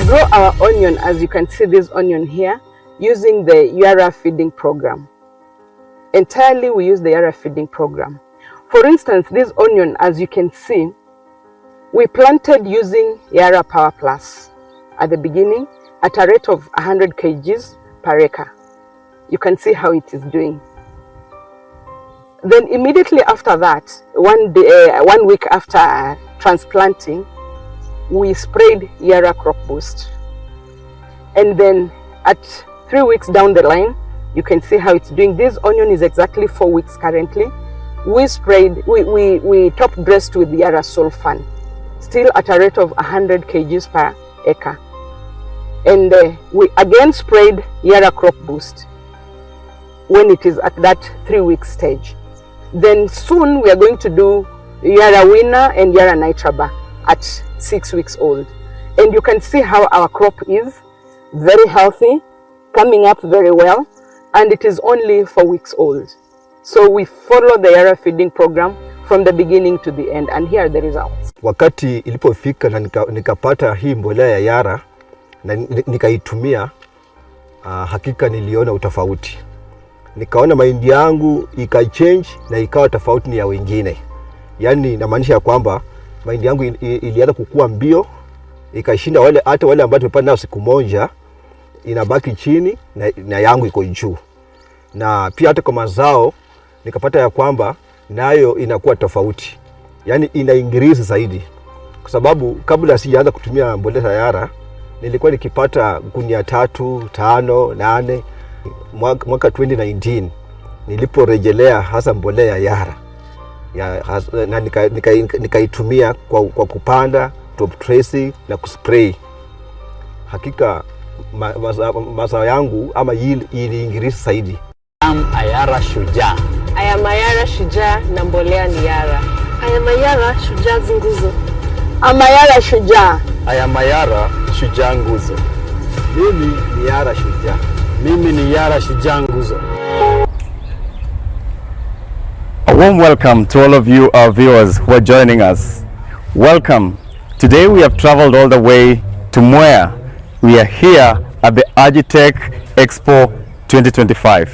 grow our onion, as you can see this onion here, using the Yara feeding program. Entirely we use the Yara feeding program. For instance, this onion, as you can see, we planted using Yara Power Plus at the beginning at a rate of 100 kgs per acre. You can see how it is doing. Then immediately after that, 1 week after transplanting, we sprayed Yara Crop Boost. And then at 3 weeks down the line, you can see how it's doing. This onion is exactly 4 weeks currently. We sprayed, we top dressed with Yara Sulfan, still at a rate of 100 kgs per acre. And we again sprayed Yara Crop Boost when it is at that 3 week stage. Then soon we are going to do Yara Winner and Yara Nitraba at 6 weeks old. And you can see how our crop is very healthy, coming up very well, and it is only 4 weeks old. So we follow the Yara feeding program from the beginning to the end, and here are the results. Wakati ilipofika na nikapata hii mbolea ya Yara na nikaitumia, hakika niliona utofauti. Nikaona mahindi yangu ikachange na ikawa tofauti ni ya wengine. Yaani inamaanisha kwamba mahindi yangu ilianza kukua mbio, ikashinda wale ambao tumepanda nao siku moja, inabaki chini na yangu iko juu. Na pia hata kwa mazao nikapata ya kwamba nayo inakuwa tofauti. Yaani ina increase zaidi. Kwa sababu kabla sijaanza kutumia mbolea ya Yara, nilikuwa nikipata gunia 3, 5, 8. Mwaka 2019 niliporejelea hasa mbolea ya Yara na nikaitumia kwa kupanda, top dressing na kuspray. Hakika mazao yangu ama iliingirisi zaidi. Yara Shujaaz. I am Yara Shujaaz na mbolea ni Yara. I am Yara Shujaaz nguzo. Yara Shujaaz. I am Yara Shujaaz nguzo. Mimi ni Yara Shujaaz. Mimi ni Yara Shujaaz nguzo. A warm welcome to all of you, our viewers who are joining us. Welcome. Today we have traveled all the way to Mwea. We are here at the Agitech Expo 2025.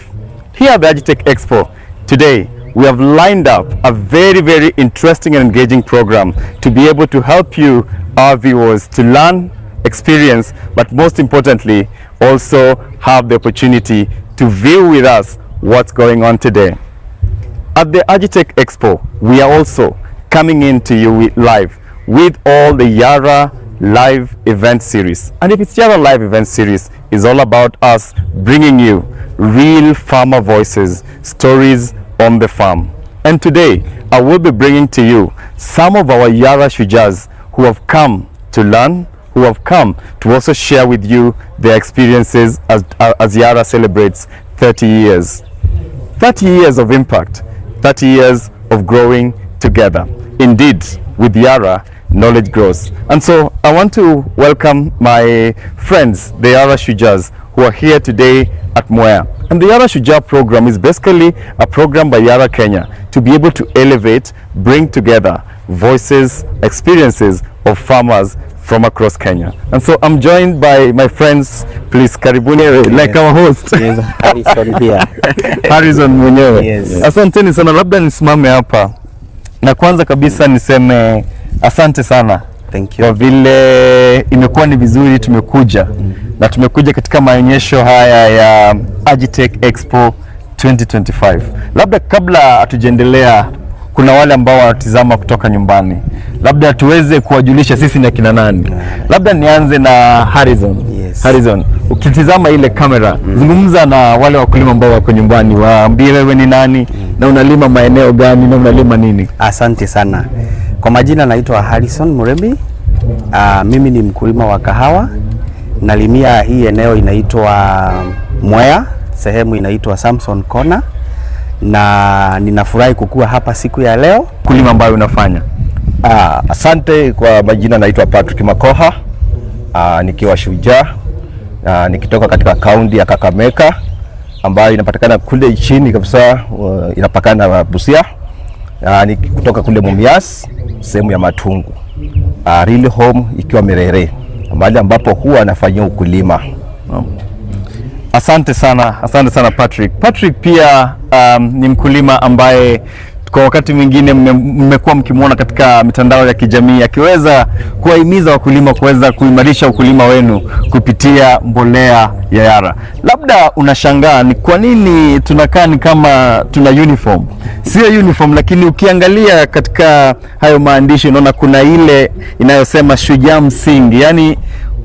Here at the Agitech Expo, today we have lined up a very, very interesting and engaging program to be able to help you, our viewers, to learn, experience, but most importantly, also have the opportunity to view with us what's going on today. At the Agitech Expo, we are also coming into you live with all the Yara live event series. And if it's Yara live event series, it's all about us bringing you real farmer voices, stories on the farm. And today, I will be bringing to you some of our Yara Shujaaz who have come to learn, who have come to also share with you their experiences as Yara celebrates 30 years. 30 years of impact, 30 years of growing together. Indeed, with Yara, knowledge grows. And so I want to welcome my friends, the Yara Shujaaz, who are here today at Mwea. And the Yara Shujaaz program is basically a program by Yara Kenya to be able to elevate, bring together voices, experiences of farmers from across Kenya. And so I'm joined by my friends, please karibuni, like our host. Yes, Harrison here. Harrison mwenyewe. Yes. Asanteni sana, labda nisimame hapa. Na kwanza kabisa niseme asante sana. Thank you. Kwa vile imekuwa ni vizuri tumekuja. Na tumekuja katika maonyesho haya ya Agitech Expo 2025. Labda kabla hatujaendelea, kuna wale ambao wanatizama kutoka nyumbani. Labda tuweze kuwajulisha sisi ni akina nani. Labda nianze na Harrison. Yes. Harrison, ukitizama ile kamera, zungumza na wale wakulima ambao wako nyumbani, waambie wewe ni nani na unalima maeneo gani na unalima nini? Asante sana. Kwa majina naitwa Harrison Murebi. Mimi ni mkulima wa kahawa. Nalimia hii eneo inaitwa Mwea, sehemu inaitwa Samson Corner, na ninafurahi kukua hapa siku ya leo. Kulima ambayo unafanya? Asante. Kwa majina naitwa Patrick Makoha, nikiwa Shujaaz, nikitoka katika kaunti ya Kakamega ambayo inapatikana kule chini kabisa, inapakana na Busia. Kutoka kule Mumias, sehemu ya Matungu. Real home ikiwa Mirere. mahali ambapo huwa anafanyia ukulima. Asante sana Patrick. Patrick pia ni mkulima ambaye kwa wakati mwingine mmekuwa mkimwona katika mitandao ya kijamii akiweza kuwahimiza wakulima kuweza kuimarisha ukulima wenu kupitia mbolea ya Yara. Labda unashangaa ni kwa nini tunakaa ni kama tuna uniform. Sio uniform, lakini ukiangalia katika hayo maandishi unaona kuna ile inayosema shujaa msingi, yani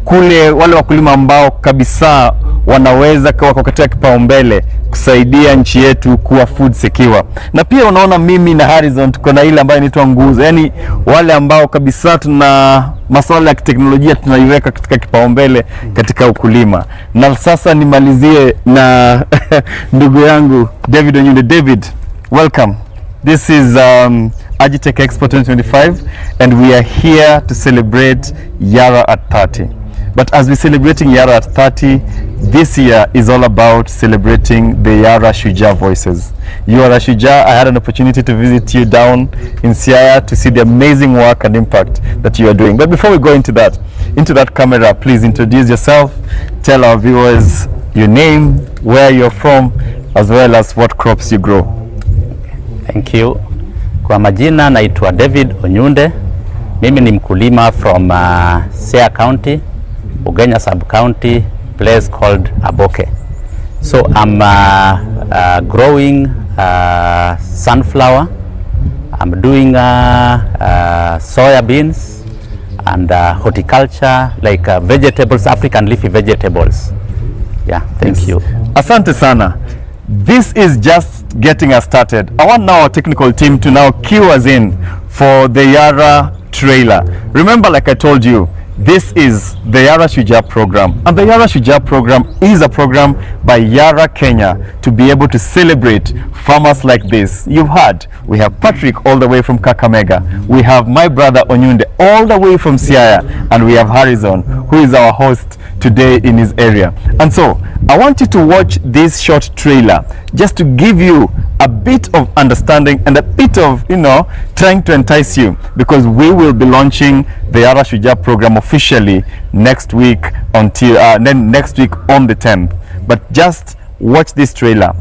kule wale wakulima ambao kabisa wanaweza kwa katika kipaumbele kusaidia nchi yetu kuwa food secure. Na pia unaona mimi na Harrison tuko na ile ambayo inaitwa nguzo, yani wale ambao kabisa tuna masuala ya teknolojia tunaiweka katika kipaumbele katika ukulima. Na sasa nimalizie na ndugu yangu David Onyunde. David, welcome. This is Agitech Expo 2025 and we are here to celebrate Yara at 30. But as we're celebrating Yara at 30, this year is all about celebrating the Yara Shujaaz voices. Yara Shujaaz, I had an opportunity to visit you down in Siaya to see the amazing work and impact that you are doing. But before we go into that camera, please introduce yourself, tell our viewers your name, where you're from, as well as what crops you grow. Thank you. Kwa majina naitwa David Onyunde. Mimi ni mkulima from Siaya County, Ugenya Sub-County, place called Aboke. So I'm growing sunflower. I'm doing soya beans and horticulture like vegetables, African leafy vegetables. Yeah, thank you. Asante sana. This is just getting us started. I want now our technical team to now cue us in for the Yara trailer. Remember, like I told you, this is the Yara Shujaaz program, and the Yara Shujaaz program is a program by Yara Kenya to be able to celebrate farmers like this. You've heard, we have Patrick all the way from Kakamega, we have my brother Onyunde all the way from Siaya, and we have Harrison, who is our host today in his area. And so I want you to watch this short trailer just to give you a bit of understanding and a bit of, trying to entice you, because we will be launching the Yara Shujaaz program officially next week until next week on the 10th. But just watch this trailer.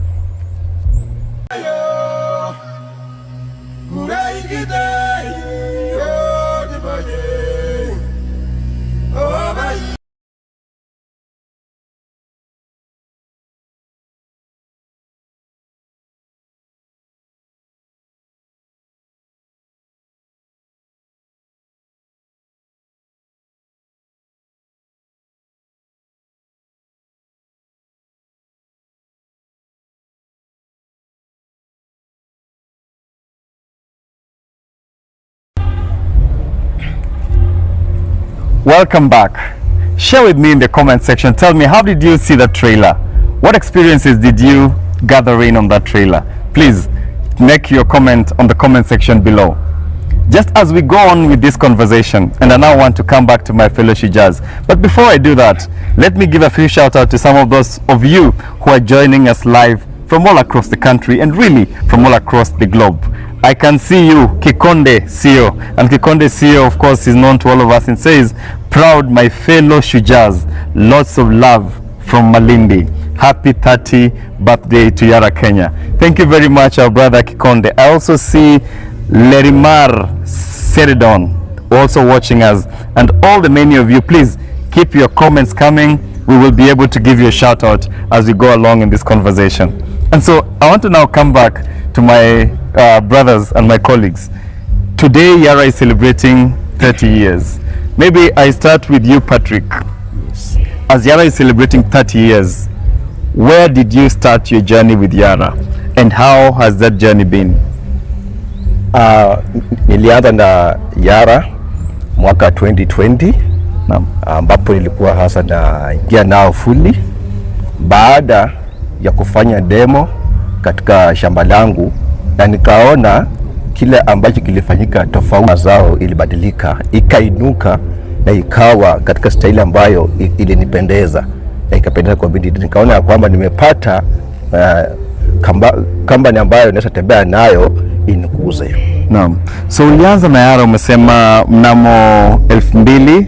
Welcome back. Share with me in the comment section. Tell me, how did you see the trailer? What experiences did you gather in on that trailer? Please make your comment on the comment section below. Just as we go on with this conversation, and I now want to come back to my fellow Shujaaz. But before I do that, let me give a few shout out to some of those of you who are joining us live from all across the country and really from all across the globe. I can see you, Kikonde CEO, and Kikonde CEO, of course, is known to all of us and says, proud my fellow Shujaaz, lots of love from Malindi. Happy 30th birthday to Yara Kenya. Thank you very much, our brother Kikonde. I also see Lerimar Seridon also watching us, and all the many of you, please keep your comments coming. We will be able to give you a shout out as we go along in this conversation. And so I want to now come back to my brothers and my colleagues. Today Yara is celebrating 30 years. Maybe I start with you, Patrick. As Yara is celebrating 30 years, where did you start your journey with Yara, and how has that journey been? Nilianza na Yara mwaka 2020 ambapo nilikuwa hasa naingia nao fully baada ya kufanya demo katika shamba langu, na nikaona kile ambacho kilifanyika tofauti, mazao ilibadilika, ikainuka na ikawa katika staili ambayo ilinipendeza na ikapendeza kwa bidii. Nikaona ya kwamba nimepata kampani ambayo naweza tembea nayo inikuze. Naam. So ulianza na Yara umesema mnamo 2020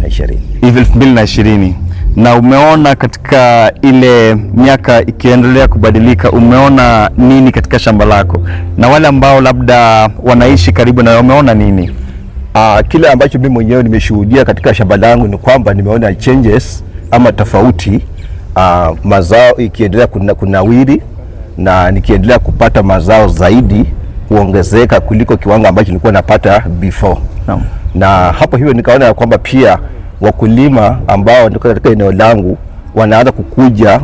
2020. 2020. Na umeona katika ile miaka ikiendelea kubadilika, umeona nini katika shamba lako? Na wale ambao labda wanaishi karibu na wameona nini? Kile ambacho mimi mwenyewe nimeshuhudia katika shamba langu ni kwamba nimeona changes ama tofauti, mazao ikiendelea kunawiri na nikiendelea kupata mazao zaidi kuongezeka kuliko kiwango ambacho nilikuwa napata before. No. Na hapo hivyo nikaona kwamba pia wakulima ambao ndio katika eneo langu wanaanza kukuja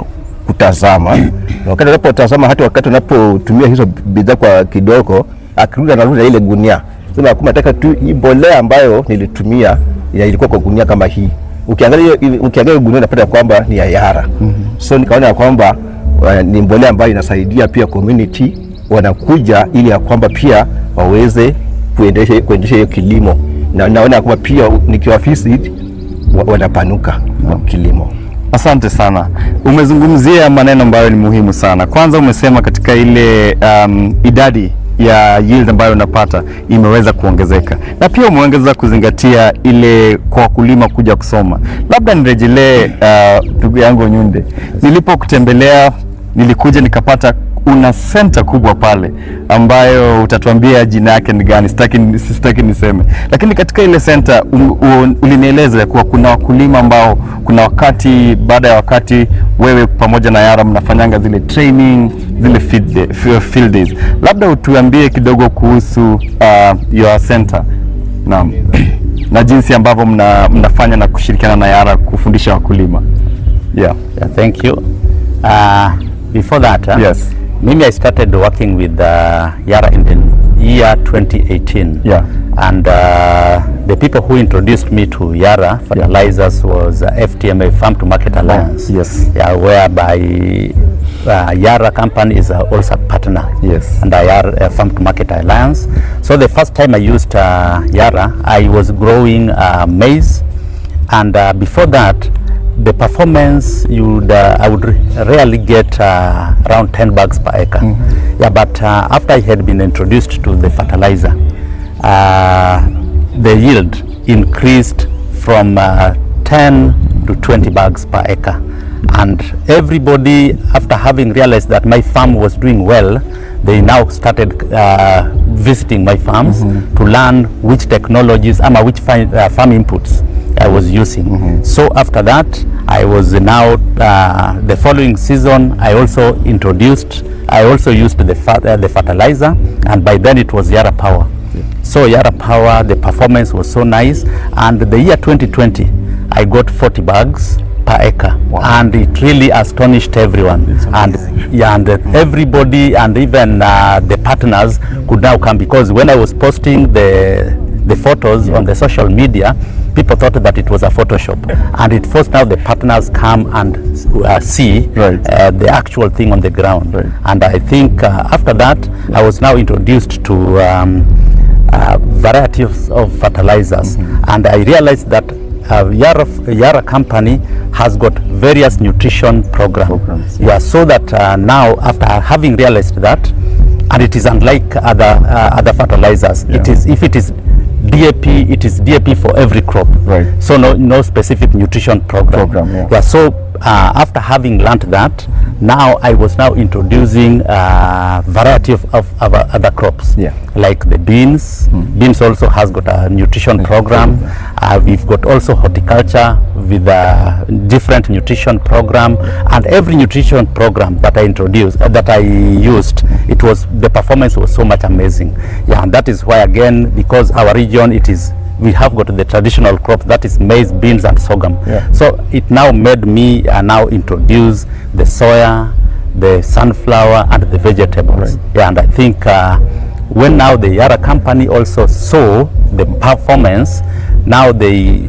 kutazama. Na wakati wanapotazama, hata wakati wanapotumia hizo bidhaa kwa kidogo, akirudi na ile gunia, sema nataka tu hii mbolea ambayo nilitumia ilikuwa kwa gunia kama hii. Ukiangalia gunia unapata kwamba ni ya Yara. So nikaona kwamba ni mbolea ambayo inasaidia pia community, wanakuja ili ya kwamba pia waweze kuendesha hiyo kilimo, na naona kwamba pia nikiwavisit wanapanuka kilimo. Asante sana. Umezungumzia maneno ambayo ni muhimu sana. Kwanza umesema katika ile idadi ya yield ambayo unapata imeweza kuongezeka, na pia umeongeza kuzingatia ile kwa wakulima kuja kusoma. Labda nirejelee ndugu yangu Nyunde, nilipokutembelea nilikuja nikapata una center kubwa pale ambayo utatuambia jina yake ni gani, sitaki niseme, lakini katika ile center ulinieleza kuwa kuna wakulima ambao kuna wakati baada ya wakati wewe pamoja na Yara mnafanyanga zile training, zile field days. Labda utuambie kidogo kuhusu your center na jinsi ambavyo mnafanya na kushirikiana na Yara kufundisha wakulima. Yeah, thank you. Before that, yes. Mimi I started working with Yara in the year 2018. Yeah. And the people who introduced me to Yara fertilizers was FTMA, Farm to Market Alliance. Yes. Yeah, whereby Yara company is also a partner. Yes. And Yara Farm to Market Alliance. So the first time I used Yara, I was growing maize, and before that, the performance I would rarely get around 10 bags per acre. Yeah, but after I had been introduced to the fertilizer, the yield increased from 10 to 20 bags per acre. And everybody, after having realized that my farm was doing well, they now started visiting my farms to learn which technologies, which farm inputs I was using. So after that, I was now the following season I also used the fertilizer, and by then it was Yara Power. So Yara Power, the performance was so nice, and the year 2020 I got 40 bags per acre. Wow. And it really astonished everyone, and everybody, and even the partners could now come, because when I was posting the photos on the social media, people thought that it was a Photoshop, and it forced now the partners come and see the actual thing on the ground. Right. And I think after that, I was now introduced to varieties of fertilizers, and I realized that Yara company has got various nutrition programs. Yeah, so that now, after having realized that, and it is unlike other fertilizers, if it is DAP, it is DAP for every crop. Right. So no specific nutrition program. So after having learned that, now I was now introducing variety of other crops. Yeah. Like the beans. Beans also has got a nutrition program. We've got also horticulture with a different nutrition program, and every nutrition program that I introduced, that I used, the performance was so much amazing. Yeah, and that is why, again, because our region, we have got the traditional crop, that is maize, beans and sorghum. Yeah. So it now made me now introduce the soya, the sunflower and the vegetables. Right. Yeah, and I think when now the Yara company also saw the performance, now they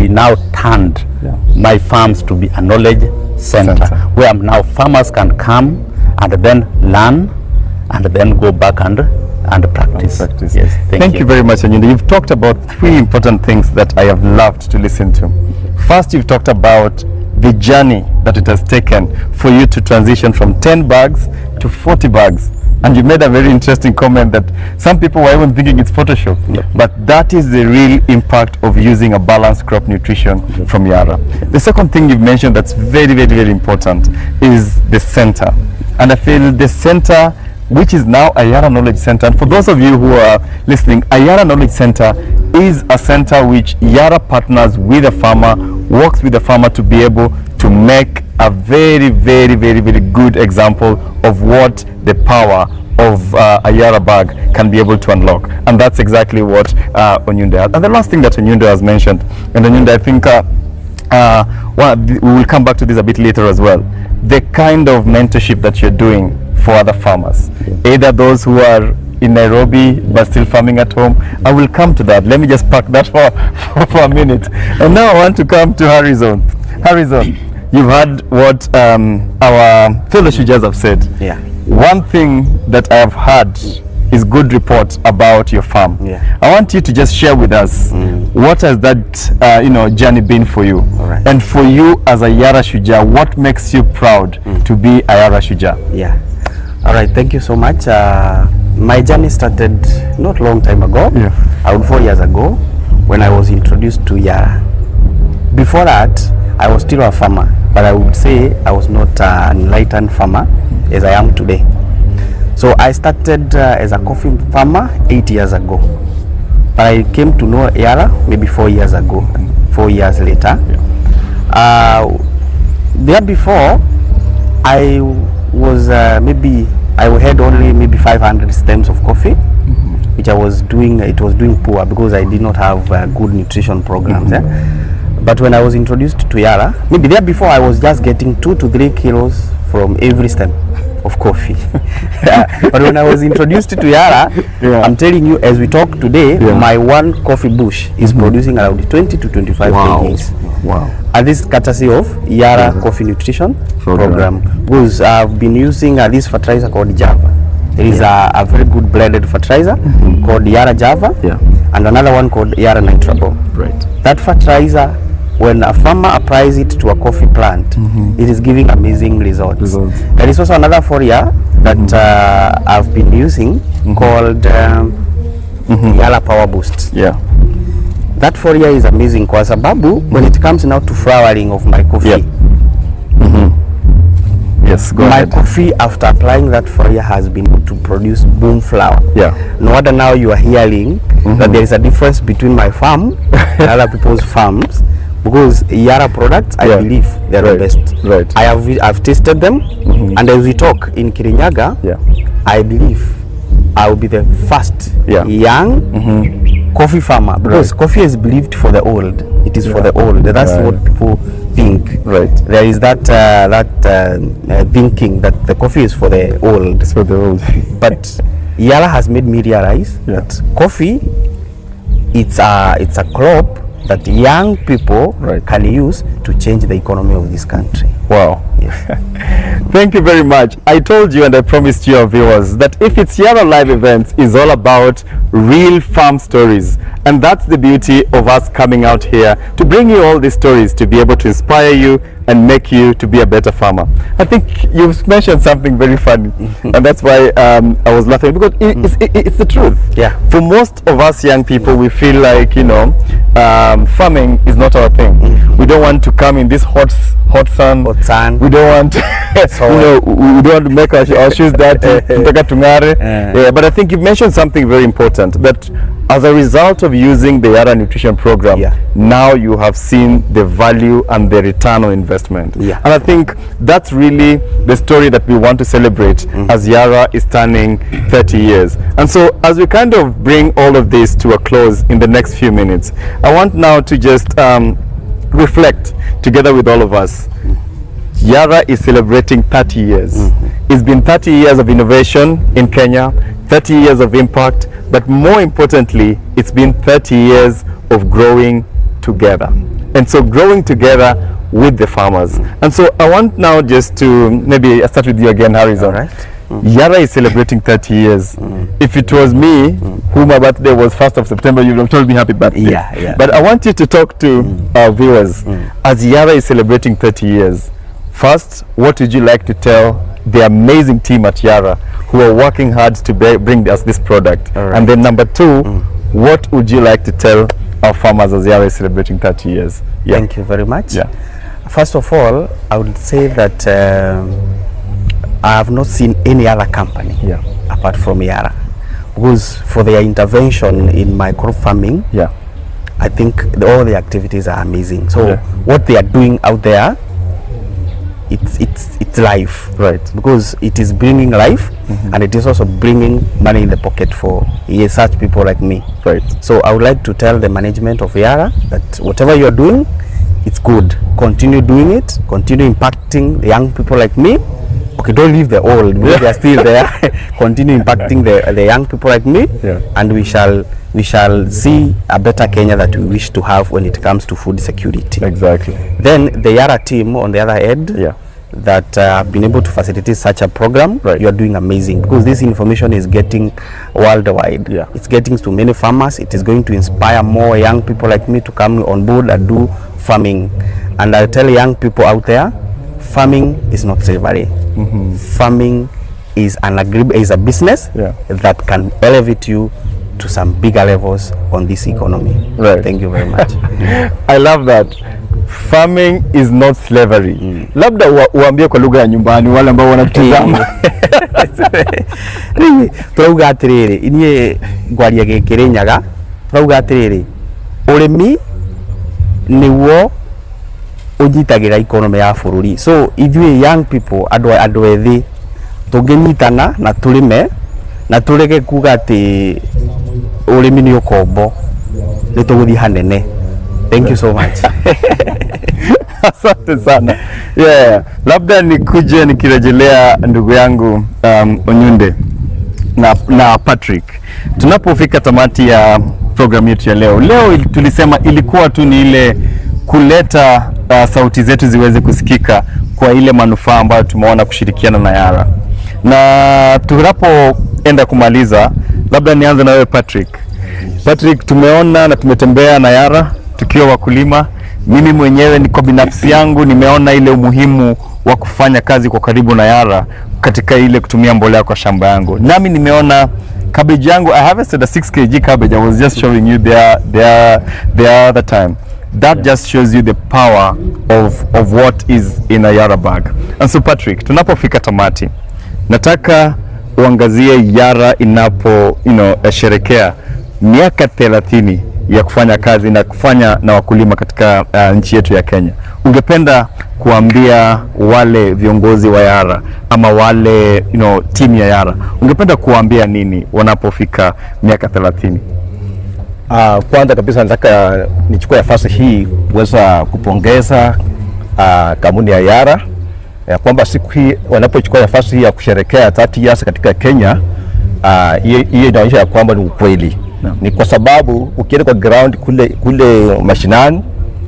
now turned my farms to be a knowledge center where now farmers can come and then learn and then go back and practice. Yes, thank you very much, Anyinda. You've talked about three important things that I have loved to listen to. First, you've talked about the journey that it has taken for you to transition from 10 bags to 40 bags And you made a very interesting comment that some people were even thinking it's Photoshop. But that is the real impact of using a balanced crop nutrition from Yara. The second thing you've mentioned that's very, very, very important is the center. And I feel the center, which is now a Yara Knowledge Center. And for those of you who are listening, a Yara Knowledge Center is a center which Yara partners with a farmer, works with the farmer to be able to make a very, very, very, very good example of what the power of a Yara bag can be able to unlock. And that's exactly what Onyunde has. And the last thing that Onyunde has mentioned, and Onyunde, I think we will come back to this a bit later as well, the kind of mentorship that you're doing for other farmers, either those who are in Nairobi but still farming at home. I will come to that. Let me just park that for a minute. And now I want to come to Harrison. Harrison, you've heard what our fellow Shujaaz have said. Yeah. One thing that I have heard is good report about your farm. Yeah. I want you to just share with us what has that journey been for you, right. And for you as a Yara Shujaaz, what makes you proud to be a Yara Shujaaz? Yeah. All right. Thank you so much. My journey started not long time ago. Yeah. About 4 years ago, when I was introduced to Yara. Before that, I was still a farmer, but I would say I was not an enlightened farmer as I am today. So I started as a coffee farmer 8 years ago. But I came to know Yara maybe 4 years ago, 4 years later. There before, I was I had only maybe 500 stems of coffee, which I was doing. It was doing poor because I did not have good nutrition programs. But when I was introduced to Yara, maybe there before I was just getting 2 to 3 kilos from every stem of coffee. But when I was introduced to Yara, I'm telling you, as we talk today, my one coffee bush is producing around 20 to 25 kgs. Wow. And this is courtesy of Yara Coffee Nutrition Program. Because I've been using this fertilizer called Java. There is a very good blended fertilizer called Yara Java and another one called Yara Nitrabo. Right. That fertilizer, when a farmer applies it to a coffee plant, it is giving amazing results. There is also another foliar that I've been using called Yara Power Boost. Yeah. That foliar is amazing kwa sababu when it comes now to flowering of my coffee. Yes, go my ahead. coffee after applying that foliar has been able to produce boom flower. No wonder now you are hearing that there is a difference between my farm and other people's farms, because Yara products, I believe they're the best. Right. I've tasted them, and as we talk in Kirinyaga, I believe I will be the first young coffee farmer, because coffee is believed for the old. It is for the old. That's what people think. Right. There is that thinking that the coffee is for the old. It's for the old. But Yara has made me realize that coffee, it's a crop that young people can use to change the economy of this country. Wow. Yes. Thank you very much. I told you and I promised you, our viewers, that if it's Yara Live Events, is all about real farm stories. And that's the beauty of us coming out here to bring you all these stories, to be able to inspire you and make you to be a better farmer. I think you've mentioned something very funny, and that's why I was laughing, because it's the truth. Yeah. For most of us young people, we feel like, farming is not our thing. We don't want to come in this hot sun. We don't want we don't want to make our shoes dirty. But I think you've mentioned something very important, that as a result of using the Yara Nutrition Program, now you have seen the value and the return on investment. And I think that's really the story that we want to celebrate as Yara is turning 30 years. And so as we kind of bring all of this to a close in the next few minutes, I want now to just reflect together with all of us. Yara is celebrating 30 years. It's been 30 years of innovation in Kenya, 30 years of impact, but more importantly, it's been 30 years of growing together. And so growing together with the farmers. And so I want now just to maybe start with you again, Harrison. All right. Yara is celebrating 30 years. If it was me, who my birthday was 1st of September, you would have told me happy birthday. But I want you to talk to our viewers as Yara is celebrating 30 years. First, what would you like to tell the amazing team at Yara who are working hard to bring us this product. Right. And then number two, what would you like to tell our farmers as Yara is celebrating 30 years? Yeah. Thank you very much. Yeah. First of all, I would say that I have not seen any other company apart from Yara, because for their intervention in my crop farming, I think all the activities are amazing. So what they are doing out there, it's life, right? Because it is bringing life, and it is also bringing money in the pocket for such people like me, right? So I would like to tell the management of Yara that whatever you are doing, it's good. Continue doing it. Continue impacting the young people like me. Okay, don't leave the old, because they are still there. Continue impacting the young people like me, and we shall see a better Kenya that we wish to have when it comes to food security. Exactly. Then the Yara team on the other end, that have been able to facilitate such a program, you are doing amazing, because this information is getting worldwide. It's getting to many farmers. It is going to inspire more young people like me to come on board and do farming. And I tell young people out there, farming is not slavery. Farming is a business that can elevate you to some bigger levels on this economy. Right. Thank you very much. I love that. Farming is not slavery. Labda uambie kwa lugha ya nyumbani wale ambao wanatazama. Turauga atiriri, inie ngwaria Kirinyaga, turauga atiriri, urimi niwo ujitagira economy ya bururi. So ithuĩ young people, andu ethi tunginyitana na turime na tureke kuga ati urimi ni ukombo, ni tuguthi hanene. Thank you so much. Asante sana. Labda nikuje nikirejelea ndugu yangu Onyunde na Patrick. Tunapofika tamati ya program yetu ya leo tulisema ilikuwa tu ni ile kuleta sauti zetu ziweze kusikika kwa ile manufaa ambayo tumeona kushirikiana na Yara. Na tunapoenda kumaliza, labda nianze na wewe Patrick. Patrick, tumeona na tumetembea na Yara tukiwa wakulima. Mimi mwenyewe ni kwa binafsi yangu nimeona ile umuhimu wa kufanya kazi kwa karibu na Yara katika ile kutumia mbolea kwa shamba yangu. Nami nimeona cabbage yangu, I harvested a 6 kg cabbage. I was just showing you the other time. That just shows you the power of what is in a Yara bag. And so Patrick, tunapofika tamati, nataka uangazie Yara inapo sherekea miaka 30 ya kufanya kazi na kufanya na wakulima katika nchi yetu ya Kenya. Ungependa kuambia wale viongozi wa Yara ama wale timu ya Yara, ungependa kuambia nini wanapofika miaka 30? Kwanza kabisa nataka nichukue nafasi hii kuweza kupongeza kampuni ya Yara kwamba siku hii wanapochukua nafasi hii ya kusherehekea 30 years katika Kenya, hiyo inaonyesha kwamba ni ukweli. Ni kwa sababu ukienda kwa ground kule mashinani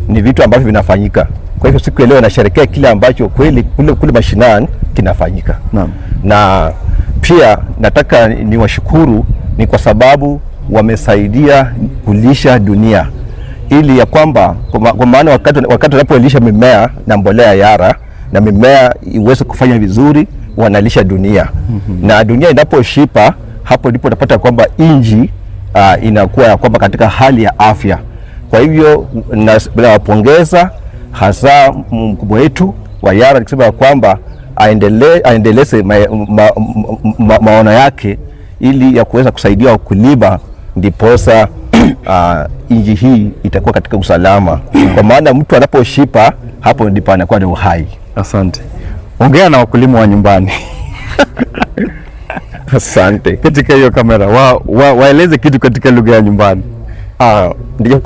ni vitu ambavyo vinafanyika. Kwa hivyo siku leo nasherehekea kile ambacho kweli kule mashinani kinafanyika. Na pia nataka niwashukuru ni kwa sababu wamesaidia kulisha dunia, ili ya kwamba kwa maana wakati wanapolisha mimea na mbolea ya Yara na mimea iweze kufanya vizuri, wanalisha dunia. Na dunia inaposhipa, hapo ndipo utapata kwamba inji inakuwa kwamba katika hali ya afya. Kwa hivyo nawapongeza hasa mkubwa wetu wa Yara nikisema kwamba aendeleze maono yake ili ya kuweza kusaidia wakulima, ndiposa inji hii itakuwa katika usalama. Kwa maana mtu anaposhipa, hapo ndipo anakuwa na uhai. Asante. Ongea na wakulima wa nyumbani. Asante. Katika hiyo kamera waeleze kitu katika lugha ya nyumbani. Ndiyo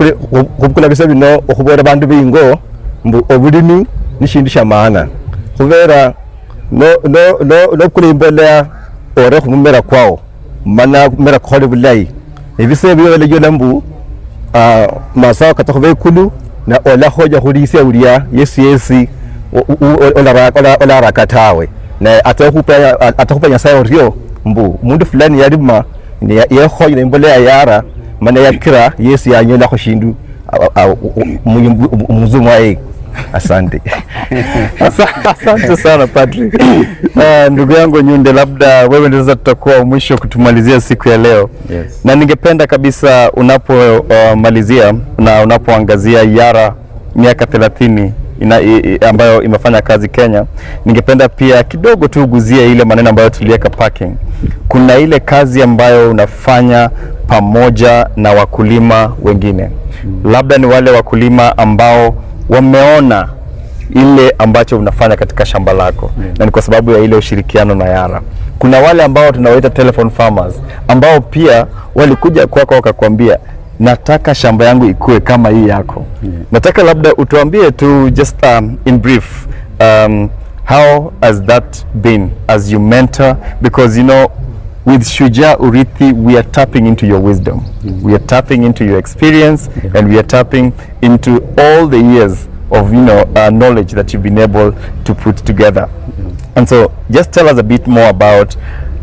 kukula bisabi no okubera bandu bingo mbu obulimi nishindisha maana. Kubera no kulimbolea ore kumumera kwao. Mana kumera khole bulai. Ebise biyo lejo nambu masawa katakove kulu na ola hoja hulisi ulia yesi ola rakatawe. Na atakupa nyasaye orio mbu mundu fulani yarima ni yehoja na mbolea Yara mana yakira yesi yanyola kushindu muzumwa Asante. Asante sana Patrick. Ndugu yangu Nyunde, labda wewe ndio sasa tutakuwa mwisho kutumalizia siku ya leo. Yes. Na ningependa kabisa unapomalizia na unapoangazia Yara miaka 30 ambayo imefanya kazi Kenya, ningependa pia kidogo tu uguzie ile maneno ambayo tuliweka parking. Kuna ile kazi ambayo unafanya pamoja na wakulima wengine. Labda ni wale wakulima ambao wameona ile ambacho unafanya katika shamba lako, na ni kwa sababu ya ile ushirikiano na Yara. Kuna wale ambao tunawaita telephone farmers ambao pia walikuja kwako wakakwambia, nataka shamba yangu ikue kama hii yako. Nataka labda utuambie tu just in brief, how has that been as you mentor, because you know with Shujaaz Urithi we are tapping into your wisdom, we are tapping into your experience, and we are tapping into all the years of knowledge that you've been able to put together. And so just tell us a bit more about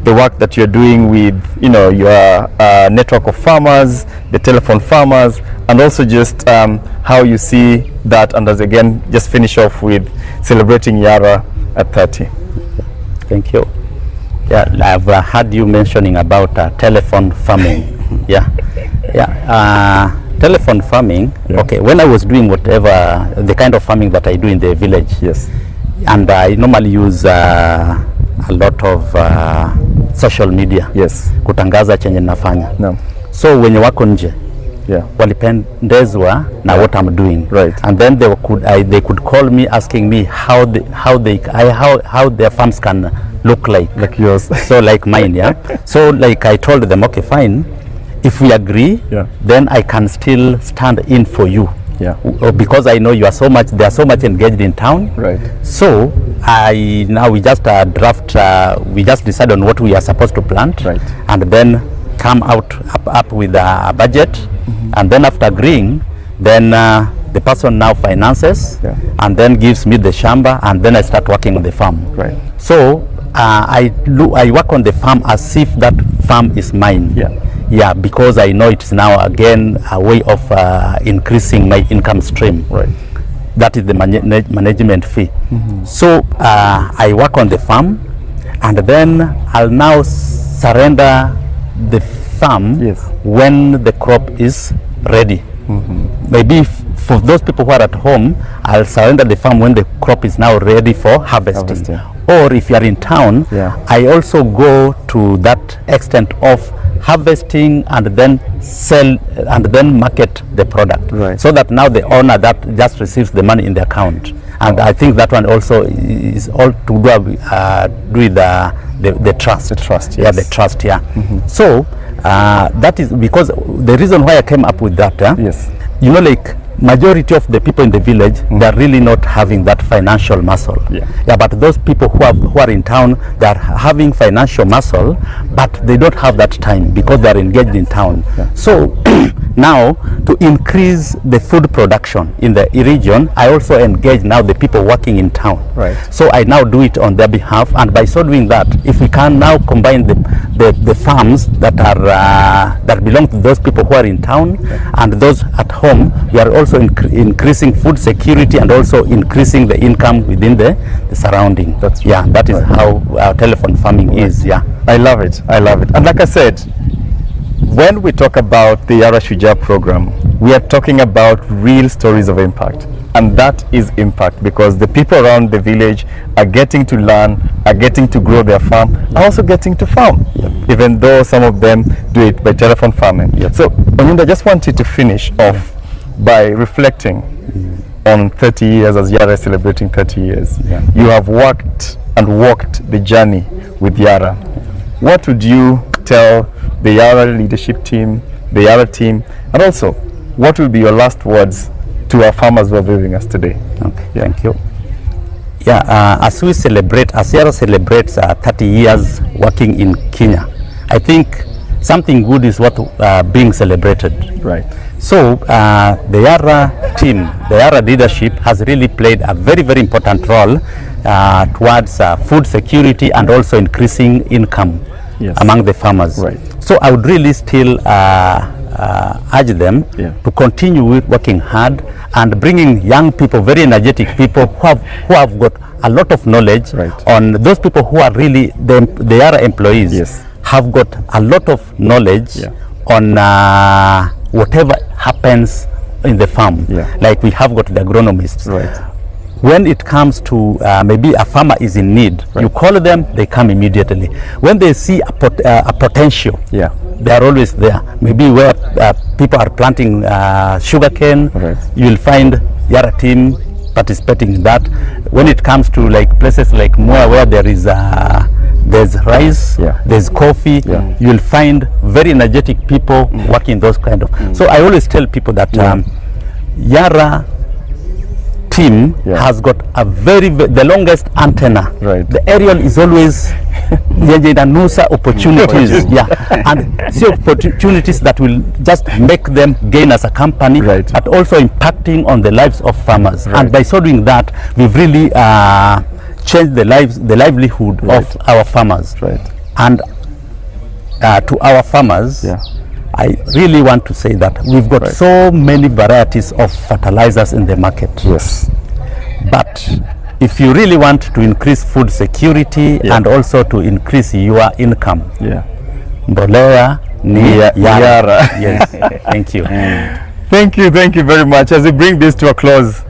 the work that you're doing with your network of farmers, the telephone farmers, and also just how you see that, and as again just finish off with celebrating Yara at 30. Thank you. Yeah, I've heard you mentioning about telephone farming. Telephone farming. Okay, when I was doing whatever the kind of farming that I do in the village, yes, and I normally use a lot of social media, yes, kutangaza chenye nafanya. No. So wenye wako nje, yeah, walipendezwa na what I'm doing, right, and then they could call me asking me how their farms can look like yours. So like mine, yeah. So like I told them, okay, fine, if we agree, yeah, then I can still stand in for you, yeah, because I know they are so much engaged in town, right. So we just we just decide on what we are supposed to plant, right, and then come up with a budget, and then after agreeing, then the person now finances, yeah, and then gives me the shamba, and then I start working on the farm. Right. So I work on the farm as if that farm is mine. Yeah, because I know it's now again a way of increasing my income stream. Right. That is the management fee. So I work on the farm, and then I'll now surrender the farm, yes, when the crop is ready. Maybe for those people who are at home, I'll surrender the farm when the crop is now ready for harvesting. Or if you are in town, yeah, I also go to that extent of harvesting and then sell and then market the product, right, so that now the owner that just receives the money in the account. And I think that one also is all to do with the trust. The trust, yes. Yeah, the trust, yeah. So that is because the reason why I came up with that, yes, you know, like majority of the people in the village, they're really not having that financial muscle. Yeah, but those people who are in town, they're having financial muscle, but they don't have that time because they're engaged in town. Yeah. So now to increase the food production in the region, I also engage now the people working in town. Right. So I now do it on their behalf, and by so doing that, if we can now combine the farms that are that belong to those people who are in town, and those at home, we are also increasing food security and also increasing the income within the surrounding. That's yeah, that is how our telephone farming is. Yeah, I love it. I love it. And like I said, when we talk about the Yara Shujaaz program, we are talking about real stories of impact. And that is impact, because the people around the village are getting to learn, are getting to grow their farm, are also getting to farm, even though some of them do it by telephone farming. So, Onyunda, I just wanted to finish off by reflecting on 30 years, as Yara is celebrating 30 years. You have worked and walked the journey with Yara. What would you tell the Yara leadership team, the Yara team, and also what will be your last words to our farmers who are viewing us today? Okay, thank you. Yeah, as Yara celebrates 30 years working in Kenya, I think something good is what being celebrated. Right. So the Yara team, the Yara leadership has really played a very, very important role towards food security and also increasing income among the farmers. Right. So I would really still urge them to continue with working hard and bringing young people, very energetic people who have got a lot of knowledge on those people who are really the Yara employees have got a lot of knowledge on whatever happens in the farm. Like we have got the agronomists. When it comes to maybe a farmer is in need, you call them, they come immediately. When they see a potential, they are always there. Maybe where people are planting sugarcane, you'll find Yara team participating in that. When it comes to like places like Mwea where there is there's rice, there's coffee, you'll find very energetic people working those kind of. So I always tell people that Yara team has got a the longest antenna. The aerial is always opportunities, and see opportunities that will just make them gain as a company, but also impacting on the lives of farmers. And by so doing that, we've really changed the livelihood of our farmers. And to our farmers, I really want to say that we've got so many varieties of fertilizers in the market. But if you really want to increase food security and also to increase your income, mbolea ni Yara. Yes. Thank you. Thank you very much. As we bring this to a close,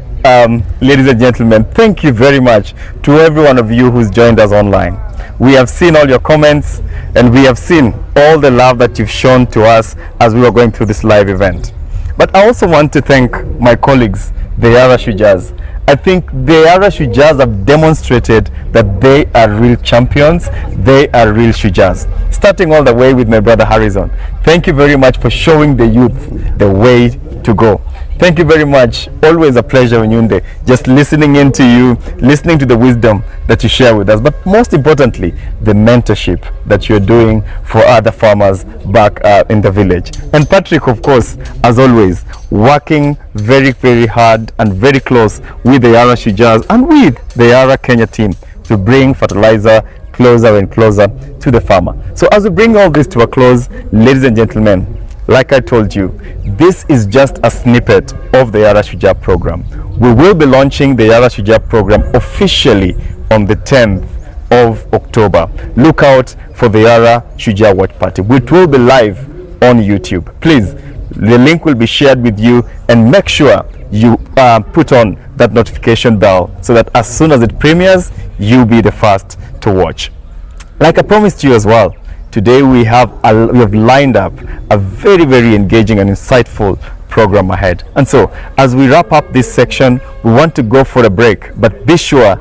ladies and gentlemen, thank you very much to every one of you who's joined us online. We have seen all your comments and we have seen all the love that you've shown to us as we were going through this live event. But I also want to thank my colleagues, the Yara Shujaaz. I think the Yara Shujaaz have demonstrated that they are real champions, they are real Shujaaz. Starting all the way with my brother Harrison. Thank you very much for showing the youth the way to go. Thank you very much. Always a pleasure, Onyunde, just listening into you, listening to the wisdom that you share with us, but most importantly, the mentorship that you're doing for other farmers back in the village. And Patrick, of course, as always, working very, very hard and very close with the Yara Shujaaz and with the Yara Kenya team to bring fertilizer closer and closer to the farmer. So as we bring all this to a close, ladies and gentlemen, like I told you, this is just a snippet of the Yara Shujaaz program. We will be launching the Yara Shujaaz program officially on the 10th of October. Look out for the Yara Shujaaz watch party, which will be live on YouTube. Please, the link will be shared with you, and make sure you put on that notification bell so that as soon as it premieres, you'll be the first to watch. Like I promised you as well, today we have lined up a very, very engaging and insightful program ahead. And so as we wrap up this section, we want to go for a break, but be sure